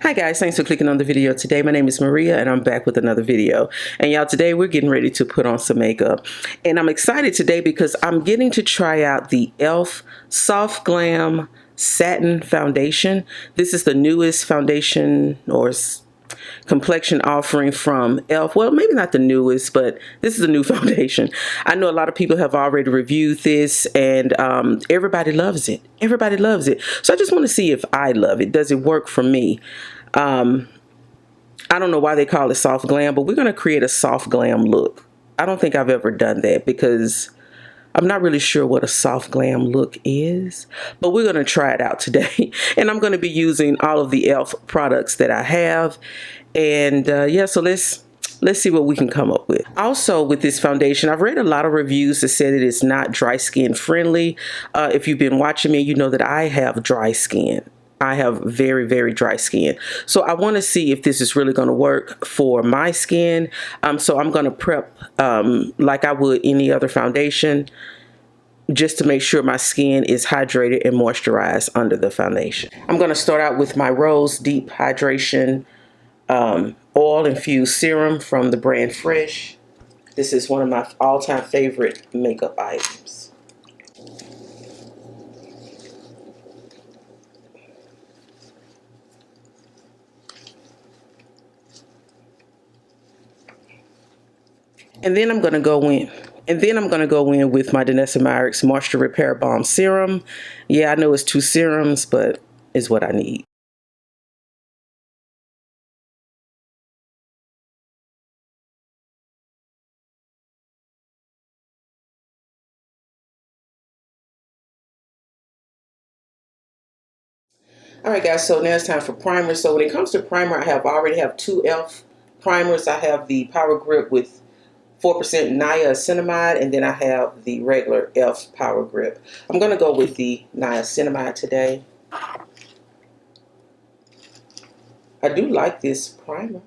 Hi guys, thanks for clicking on the video today. My name is Maria and I'm back with another video. And y'all, today we're getting ready to put on some makeup. And I'm excited today because I'm getting to try out the e.l.f. Soft Glam Satin Foundation. This is the newest foundation or complexion offering from e.l.f. Well, maybe not the newest, but this is a new foundation. I know a lot of people have already reviewed this and everybody loves it. Everybody loves it. So I just want to see if I love it. Does it work for me? I don't know why they call it soft glam, but we're going to create a soft glam look. I don't think I've ever done that because I'm not really sure what a soft glam look is, but we're going to try it out today. And I'm going to be using all of the e.l.f. products that I have. And yeah, so let's see what we can come up with. Also with this foundation, I've read a lot of reviews that say that it's not dry skin friendly. If you've been watching me, you know that I have dry skin. I have very, very dry skin. So I want to see if this is really going to work for my skin. So I'm going to prep like I would any other foundation, just to make sure my skin is hydrated and moisturized under the foundation. I'm going to start out with my Rose Deep Hydration Oil Infused Serum from the brand Fresh. This is one of my all-time favorite makeup items. And then I'm going to go in. With my Danessa Myricks Moisture Repair Balm Serum. Yeah, I know it's 2 serums, but it's what I need. All right, guys, so now it's time for primer. So when it comes to primer, I already have 2 e.l.f. primers. I have the Power Grip with 4% niacinamide, and then I have the regular e.l.f. Power Grip. I'm going to go with the niacinamide today. I do like this primer.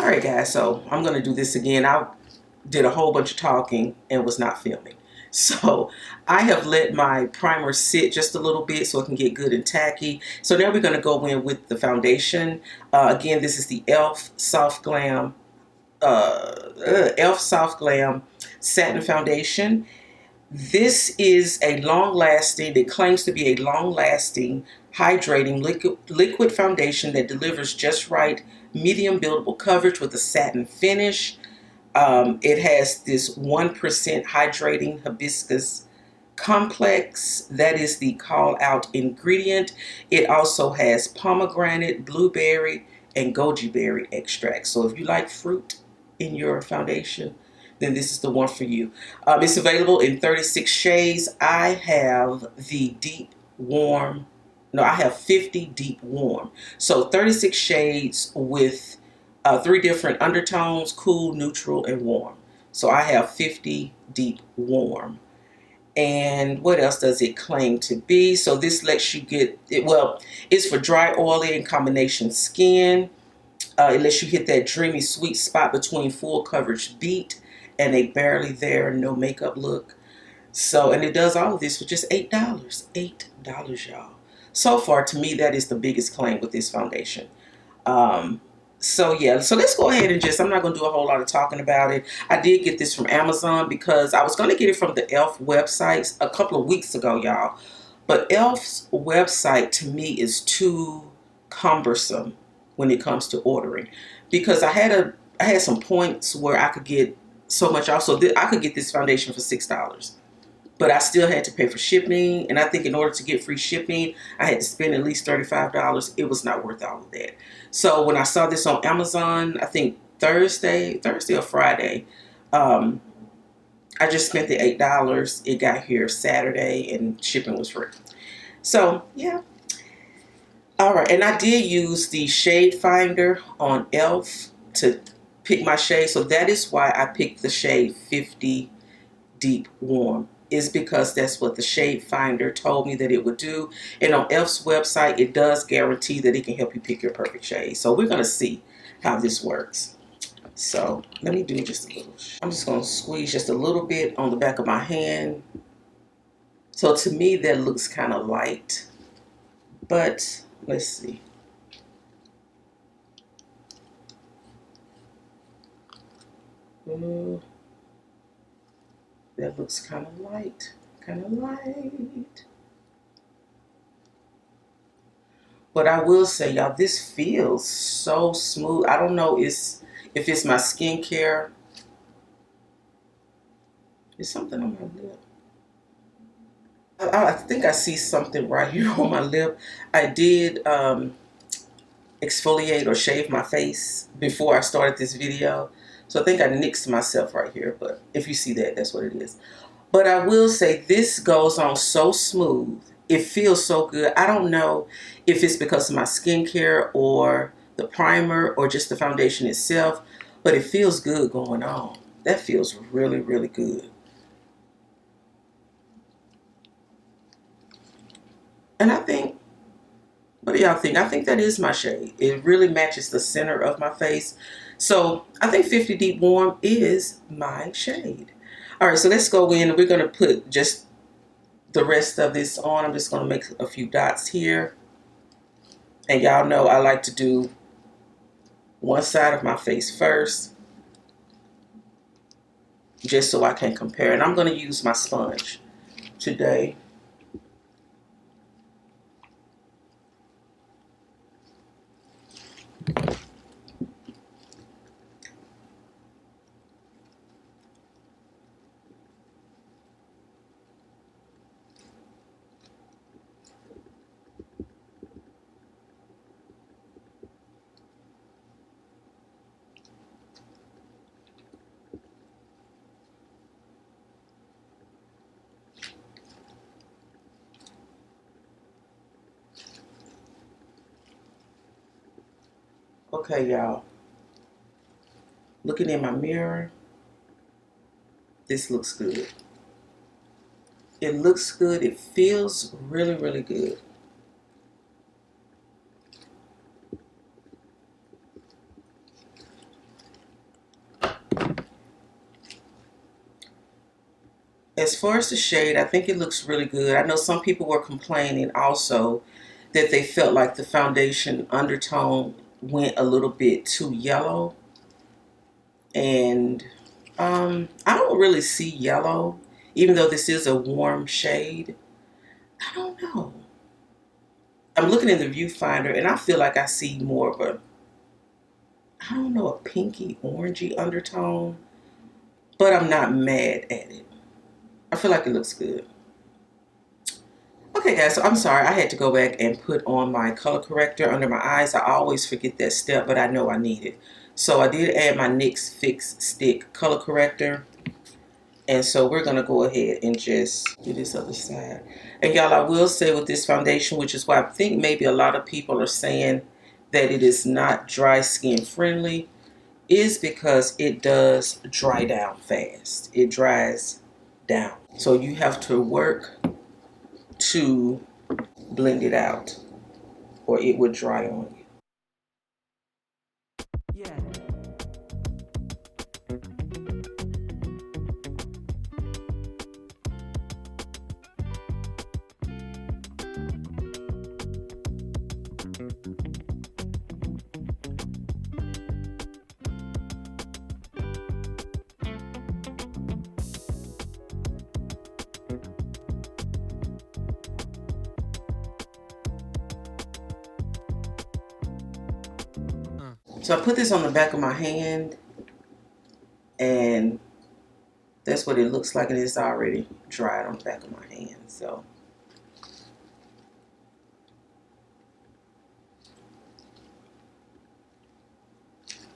All right, guys, so I'm going to do this again. I did a whole bunch of talking and was not filming. So I have let my primer sit just a little bit so it can get good and tacky. So now we're going to go in with the foundation. Again, this is the e.l.f. Soft Glam e.l.f. Soft Glam Satin Foundation. This is a long-lasting, it claims to be a long-lasting, hydrating liquid foundation that delivers just right medium buildable coverage with a satin finish. It has this 1% hydrating hibiscus complex. That is the call out ingredient. It also has pomegranate, blueberry, and goji berry extract. So if you like fruit in your foundation, then this is the one for you. It's available in 36 shades. I have the deep warm. No, I have 50 deep warm. So 36 shades with 3 different undertones: cool, neutral, and warm. So I have 50 deep warm. And what else does it claim to be? So this lets you get it. Well, it's for dry, oily, and combination skin. It lets you hit that dreamy sweet spot between full coverage beat and a barely there, no makeup look. So, and it does all of this for just $8. $8, y'all. So far, to me, that is the biggest claim with this foundation. So yeah, so let's go ahead and I'm not going to do a whole lot of talking about it. I did get this from Amazon because I was going to get it from the e.l.f. websites a couple of weeks ago, y'all. But e.l.f.'s website to me is too cumbersome when it comes to ordering, because I had some points where I could get so much off. So I could get this foundation for $6. But I still had to pay for shipping, and I think in order to get free shipping, I had to spend at least $35. It was not worth all of that. So when I saw this on Amazon, I think Thursday or Friday, I just spent the $8. It got here Saturday, and shipping was free. So yeah. All right, and I did use the shade finder on e.l.f. to pick my shade. So that is why I picked the shade 50 Deep Warm, is because that's what the shade finder told me that it would do. And on e.l.f.'s website, it does guarantee that it can help you pick your perfect shade. So we're going to see how this works. So let me do just a little. I'm just going to squeeze just a little bit on the back of my hand. So to me, that looks kind of light. But let's see. That looks kind of light. Kind of light. But I will say, y'all, this feels so smooth. I don't know if it's my skincare. There's something on my lip. I think I see something right here on my lip. I did exfoliate or shave my face before I started this video. So I think I nixed myself right here. But if you see that, that's what it is. But I will say this goes on so smooth. It feels so good. I don't know if it's because of my skincare or the primer or just the foundation itself, but it feels good going on. That feels really, really good. And I think, what do y'all think? I think that is my shade. It really matches the center of my face. So I think 50 Deep Warm is my shade. All right, so let's go in and we're going to put just the rest of this on. I'm just going to make a few dots here. And y'all know I like to do one side of my face first, just so I can compare. And I'm going to use my sponge today. Okay, y'all. Looking in my mirror, this looks good. It looks good. It feels really, really good. As far as the shade, I think it looks really good. I know some people were complaining also that they felt like the foundation undertone went a little bit too yellow. And I don't really see yellow, even though this is a warm shade. I don't know. I'm looking in the viewfinder and I feel like I see more of a, I don't know, a pinky orangey undertone, but I'm not mad at it. I feel like it looks good. Okay guys, so I'm sorry, I had to go back and put on my color corrector under my eyes. I always forget that step, but I know I need it. So I did add my NYX Fix Stick color corrector. And so we're going to go ahead and just do this other side. And y'all, I will say with this foundation, which is why I think maybe a lot of people are saying that it is not dry skin friendly, is because it does dry down fast. It dries down. So you have to work to blend it out or it would dry on you. Yeah. So I put this on the back of my hand and that's what it looks like, and it's already dried on the back of my hand. So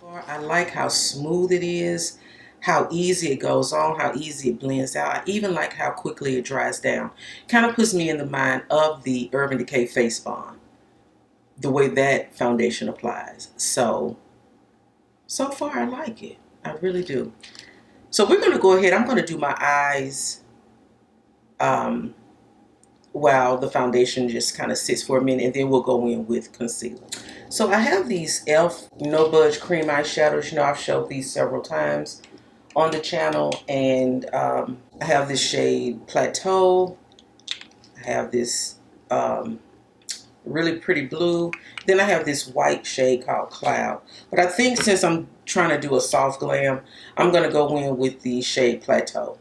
I like how smooth it is, how easy it goes on, how easy it blends out. I even like how quickly it dries down. Kind of puts me in the mind of the Urban Decay Face Bond, the way that foundation applies. So far I like it. I really do. So we're going to go ahead. I'm going to do my eyes while the foundation just kind of sits for a minute, and then we'll go in with concealer. So I have these e.l.f. No Budge Cream Eyeshadows. You know, I've showed these several times on the channel, and I have this shade Plateau. I have this really pretty blue. Then I have this white shade called Cloud. But I think since I'm trying to do a soft glam, I'm going to go in with the shade Plateau.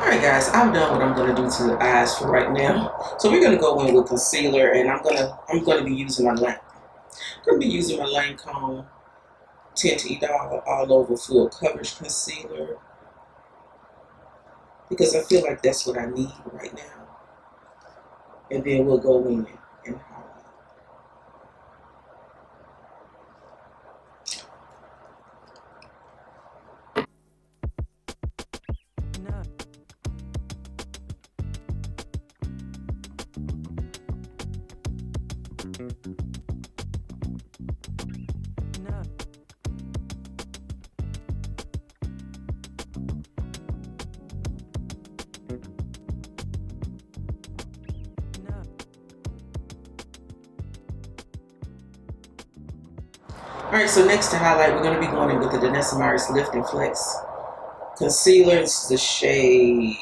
Alright guys, I've done what I'm gonna do to the eyes for right now. So we're gonna go in with concealer, and I'm gonna be using my Lancome Tinted all over full coverage concealer, because I feel like that's what I need right now. And then we'll go in and highlight. Alright, so next to highlight, we're going to be going in with the Danessa Meyers Lift and Flex Concealer. This is the shade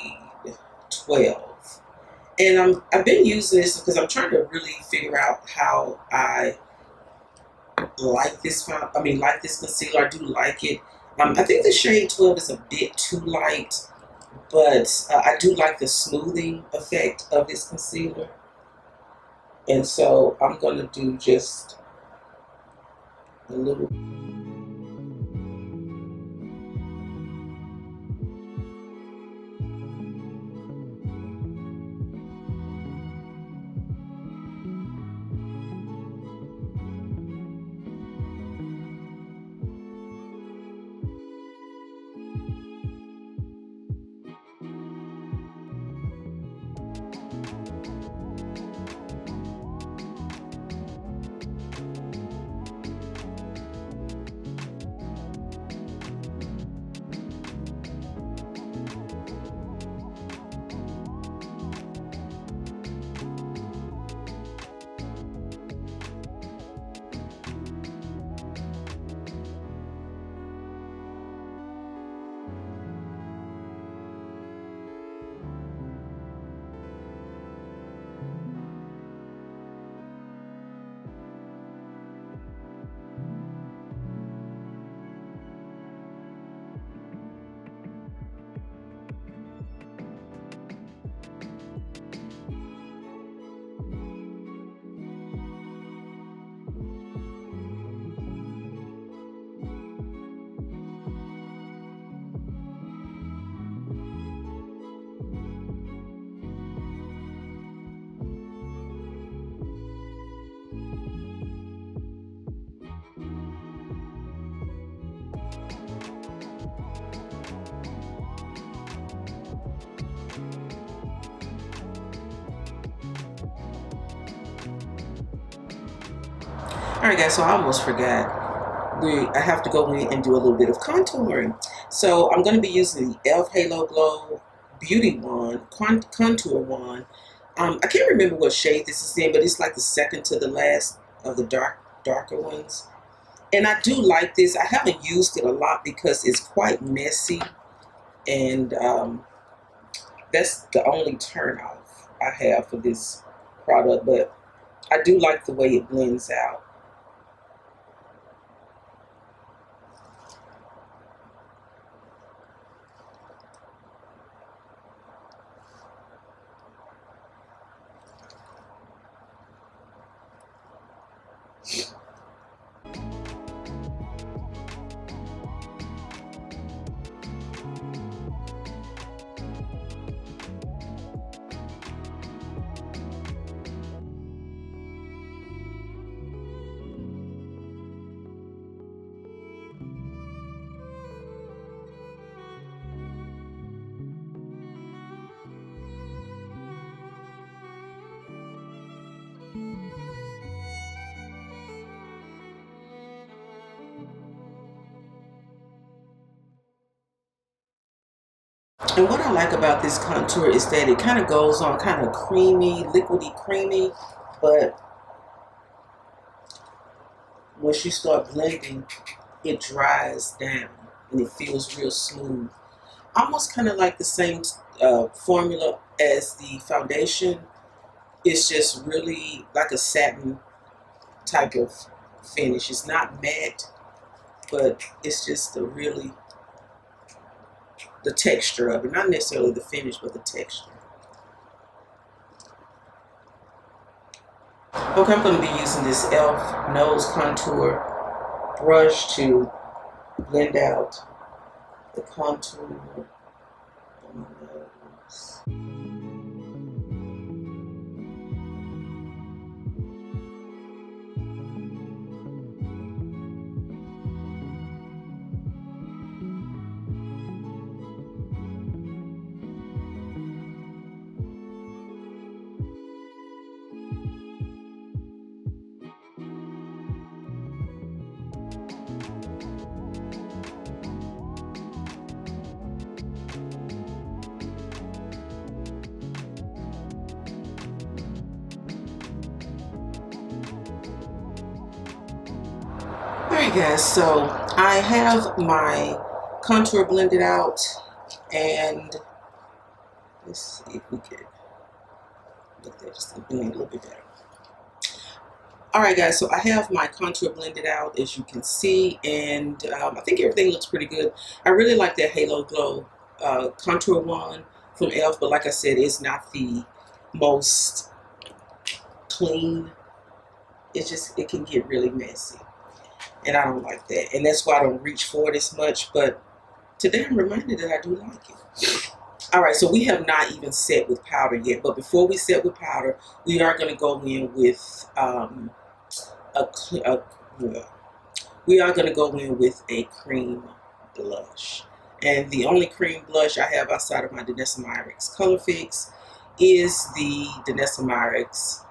12. And I've been using this because I'm trying to really figure out how I like this concealer. I do like it. I think the shade 12 is a bit too light, but I do like the smoothing effect of this concealer. And so I'm going to do just a little. All right, guys, so I almost forgot. I have to go in and do a little bit of contouring. So I'm going to be using the e.l.f. Halo Glow Beauty Wand, Contour Wand. I can't remember what shade this is in, but it's like the second to the last of the darker ones. And I do like this. I haven't used it a lot because it's quite messy, and that's the only turnoff I have for this product. But I do like the way it blends out. And what I like about this contour is that it kind of goes on kind of creamy, liquidy creamy, but once you start blending, it dries down and it feels real smooth. Almost kind of like the same formula as the foundation. It's just really like a satin type of finish. It's not matte, but it's just the texture of it. Not necessarily the finish, but the texture. Okay, I'm going to be using this e.l.f. nose contour brush to blend out the contour on my nose. Alright guys, so I have my contour blended out, and let's see if we can look there just a little bit better. Alright guys, so I have my contour blended out, as you can see, and I think everything looks pretty good. I really like that Halo Glow contour wand from e.l.f., but like I said, it's not the most clean. It can get really messy, and I don't like that, and that's why I don't reach for it as much. But today I'm reminded that I do like it. All right, so we have not even set with powder yet, but before we set with powder, we are going to go in with well, we are going to go in with a cream blush. And the only cream blush I have outside of my Danessa Myricks Color Fix is the Danessa Myricks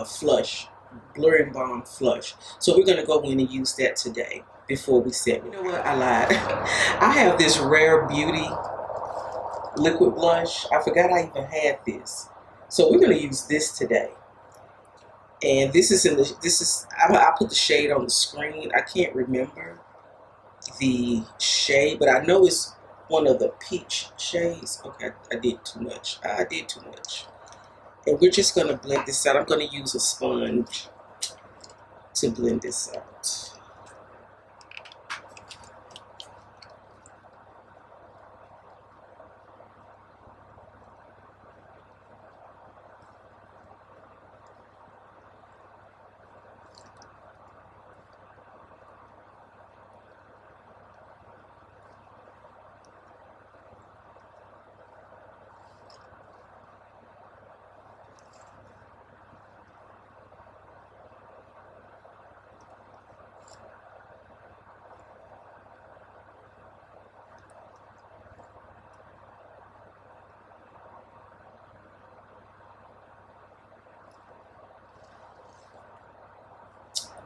Flush, Blurring Balm Flush. So we're going to go in and use that today before we set. You know what? I lied. I have this Rare Beauty liquid blush. I forgot I even had this. So we're going to use this today. And this is I put the shade on the screen. I can't remember the shade, but I know it's one of the peach shades. Okay, I did too much. I did too much. And we're just going to blend this out. I'm going to use a sponge to blend this out.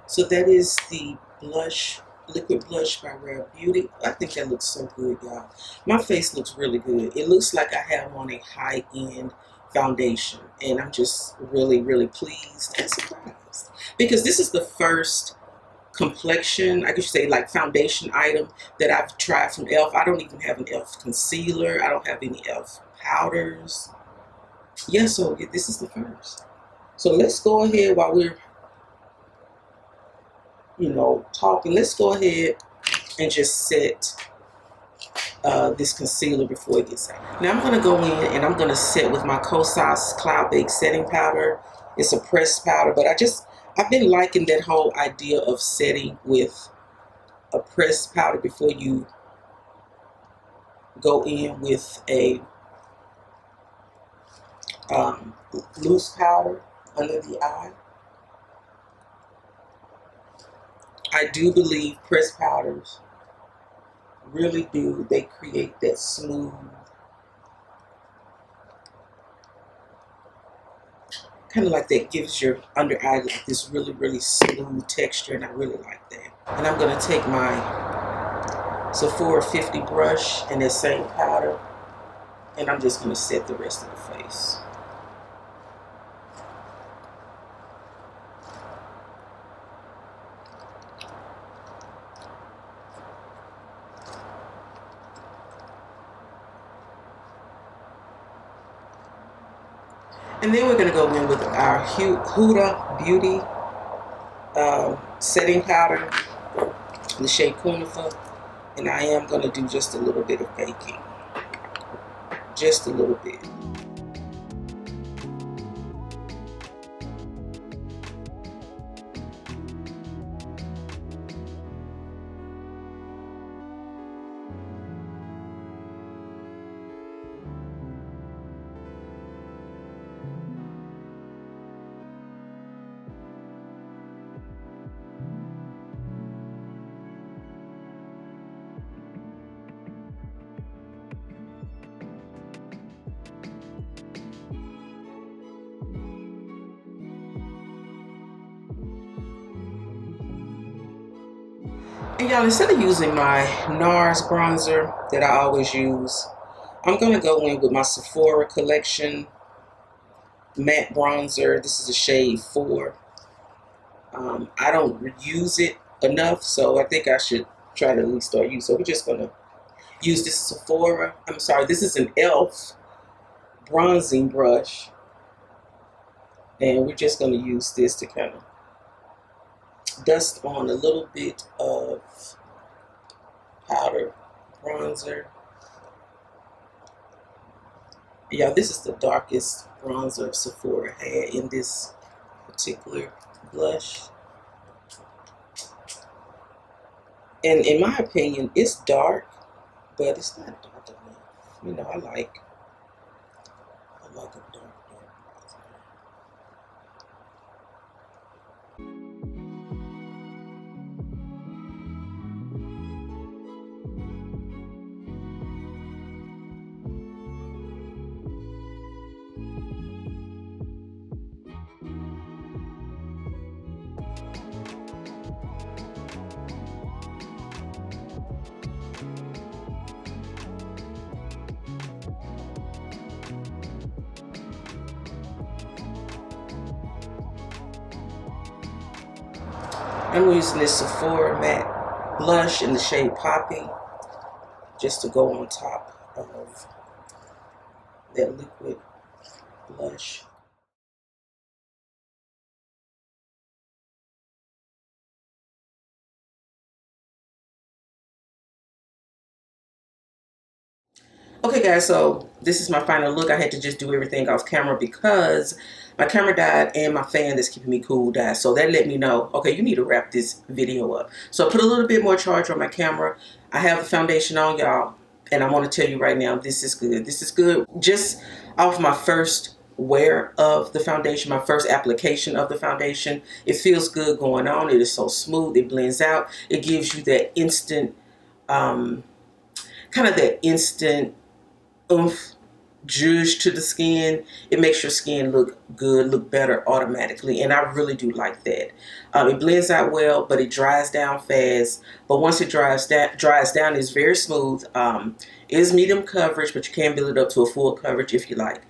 So that is the blush, liquid blush by Rare Beauty. I think that looks so good, y'all. My face looks really good. It looks like I have on a high-end foundation, and I'm just really, really pleased and surprised because this is the first complexion, I guess you say, like foundation item that I've tried from e.l.f. I don't even have an e.l.f. concealer. I don't have any e.l.f. powders. Yeah, so this is the first. So let's go ahead while we're, talking. Let's go ahead and just set this concealer before it gets out. Now I'm going to go in and I'm going to set with my Kosas Cloud Baked Setting Powder. It's a pressed powder, but I've been liking that whole idea of setting with a pressed powder before you go in with a loose powder under the eye. I do believe pressed powders really do, they create that smooth, kind of like that gives your under eye like this really, really smooth texture, and I really like that. And I'm going to take my Sephora 50 brush and that same powder, and I'm just going to set the rest of the face. And then we're going to go in with our Huda Beauty setting powder in the shade Cunifer. And I am going to do just a little bit of baking. Just a little bit. And y'all, instead of using my NARS bronzer that I always use, I'm going to go in with my Sephora Collection matte bronzer. This is a shade 4. I don't use it enough, so I think I should try to at least start using. So we're just going to use this Sephora. I'm sorry, this is an e.l.f. bronzing brush. And we're just going to use this to kind of dust on a little bit of powder bronzer. Yeah, this is the darkest bronzer Sephora had in this particular blush. And in my opinion, it's dark, but it's not dark enough. I like a dark bronzer. I'm using this Sephora matte blush in the shade Poppy just to go on top of that liquid blush. Okay guys, so this is my final look. I had to just do everything off camera because my camera died and my fan that's keeping me cool died. So that let me know, okay, you need to wrap this video up. So I put a little bit more charge on my camera. I have the foundation on, y'all, and I want to tell you right now, this is good. This is good. Just off my first wear of the foundation, my first application of the foundation, it feels good going on. It is so smooth. It blends out. It gives you that instant, kind of that instant oomph zhuzh to the skin. It makes your skin look good, look better automatically, and I really do like that. It blends out well, but it dries down fast. But once it dries down, it's very smooth. It is medium coverage, but you can build it up to a full coverage if you like.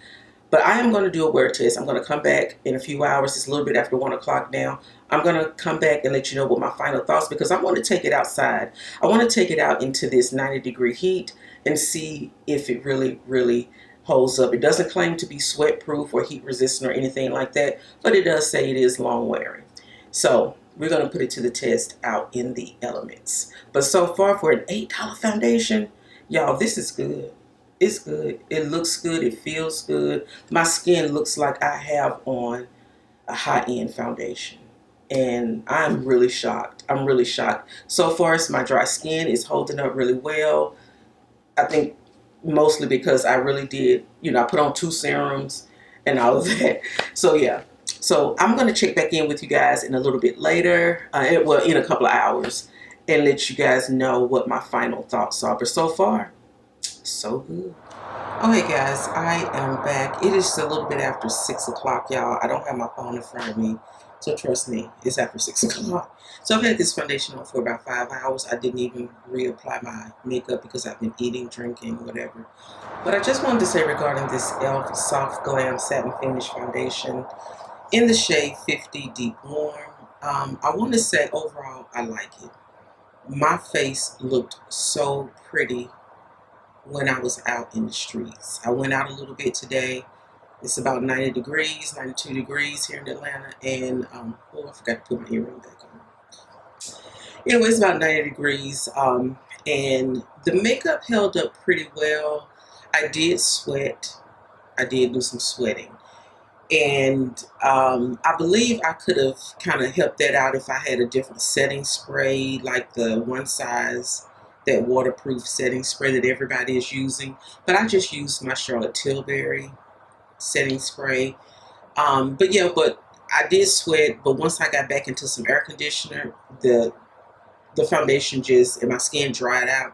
But I am going to do a wear test. I'm going to come back in a few hours. It's a little bit after 1 o'clock now. I'm going to come back and let you know what my final thoughts, because I want to take it outside. I want to take it out into this 90-degree heat and see if it really, really holds up. It doesn't claim to be sweat proof or heat resistant or anything like that, but it does say it is long wearing. So we're going to put it to the test out in the elements. But so far, for an $8 foundation, y'all, this is good. It's good. It looks good. It feels good. My skin looks like I have on a high-end foundation. And I'm really shocked. I'm really shocked. So far, it's my dry skin is holding up really well. I think mostly because I really did, I put on 2 serums and all of that. So yeah. So I'm going to check back in with you guys in a little bit later. Well, in a couple of hours, and let you guys know what my final thoughts are. But so far, so good. Okay guys, I am back. It is a little bit after 6 o'clock, y'all. I don't have my phone in front of me, so trust me, it's after 6 o'clock. So I've had this foundation on for about 5 hours. I didn't even reapply my makeup because I've been eating, drinking, whatever. But I just wanted to say regarding this e.l.f. Soft Glam Satin Finish Foundation in the shade 50 Deep Warm. I want to say overall, I like it. My face looked so pretty when I was out in the streets. I went out a little bit today. It's about 90 degrees, 92 degrees here in Atlanta. And, oh, I forgot to put my earring back on. Anyway, it's about 90 degrees. And the makeup held up pretty well. I did sweat. I did do some sweating. And I believe I could have kind of helped that out if I had a different setting spray, like the One Size, that waterproof setting spray that everybody is using. But I just used my Charlotte Tilbury setting spray. But yeah, but I did sweat. But once I got back into some air conditioner, the foundation just, and my skin dried out.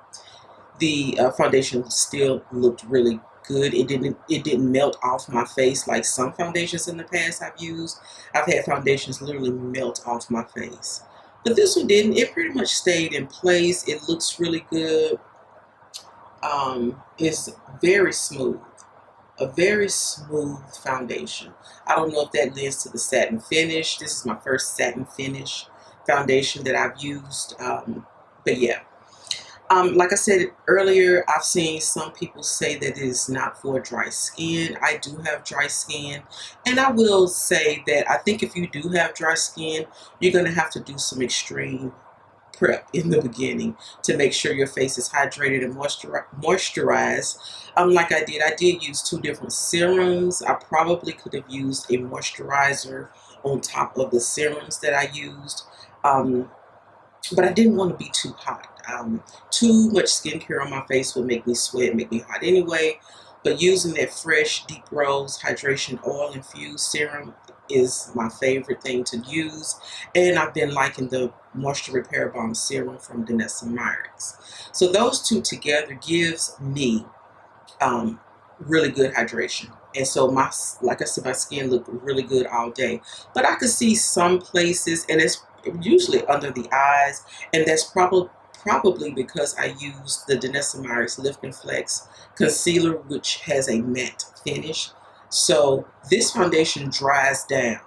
The foundation still looked really good. It didn't melt off my face like some foundations in the past I've used. I've had foundations literally melt off my face. But this one didn't. It pretty much stayed in place. It looks really good. It's very smooth. A very smooth foundation. I don't know if that lends to the satin finish. This is my first satin finish foundation that I've used. But yeah. Like I said earlier, I've seen some people say that it is not for dry skin. I do have dry skin, and I will say that I think if you do have dry skin, you're going to have to do some extreme prep in the beginning to make sure your face is hydrated and moisturized. Like I did use 2 different serums. I probably could have used a moisturizer on top of the serums that I used. But I didn't want to be too hot. Too much skincare on my face would make me sweat, make me hot anyway. But using that fresh Deep Rose Hydration Oil Infused Serum is my favorite thing to use. And I've been liking the Moisture Repair Balm Serum from Danessa Myricks. So those 2 together gives me really good hydration. And so like I said, my skin looked really good all day. But I could see some places, and it's usually under the eyes, and that's probably because I used the Danessa Myricks Lift and Flex concealer, which has a matte finish. So this foundation dries down,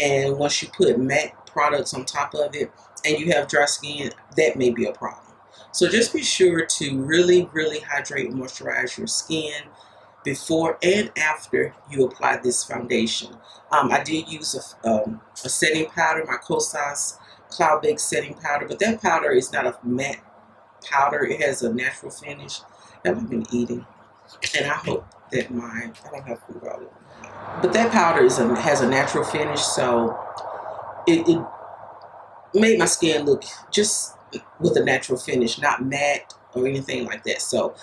and once you put matte products on top of it and you have dry skin, that may be a problem. So just be sure to really, really hydrate and moisturize your skin before and after you apply this foundation. I did use a setting powder, my Kosas Cloud Baked setting powder, but that powder is not a matte powder. It has a natural finish that I've been eating, and I hope that I don't have food all over. But that powder has a natural finish, so it made my skin look just with a natural finish, not matte or anything like that. So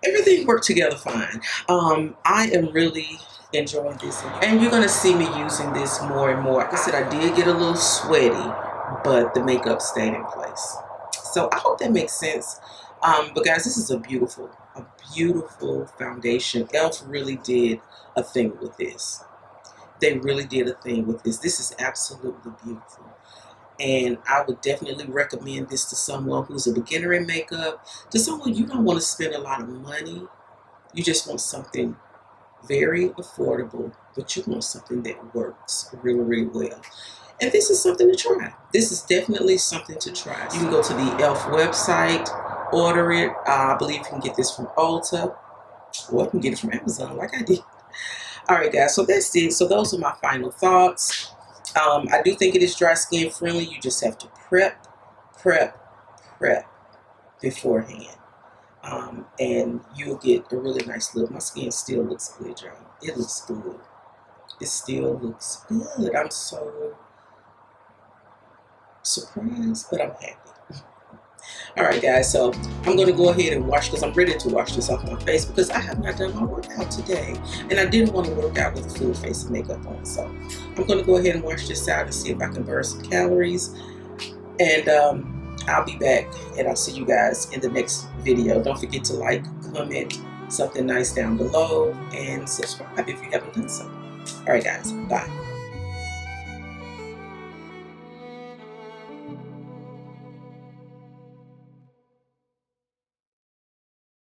everything worked together fine. I am really enjoying this, and you're gonna see me using this more and more. Like I said, I did get a little sweaty, but the makeup stayed in place. So I hope that makes sense. But guys, this is a beautiful, A beautiful foundation. e.l.f. really did a thing with this. They really did a thing with this. This is absolutely beautiful. And I would definitely recommend this to someone who's a beginner in makeup, to someone you don't want to spend a lot of money. You just want something very affordable, but you want something that works really, really well. And this is something to try. This is definitely something to try. You can go to the e.l.f. website, order it. I believe you can get this from Ulta, or you can get it from Amazon like I did. All right, guys, so that's it. So those are my final thoughts. I do think it is dry skin friendly. You just have to prep beforehand. And you'll get a really nice look. My skin still looks good, y'all. It looks good. It still looks good. I'm so surprised, but I'm happy. All right, guys, so I'm going to go ahead and wash, because I'm ready to wash this off my face, because I have not done my workout today, and I didn't want to work out with a full face of makeup on. So I'm going to go ahead and wash this out and see if I can burn some calories, and I'll be back, and I'll see you guys in the next video. Don't forget to like, comment something nice down below, and subscribe if you haven't done so. All right, guys, bye.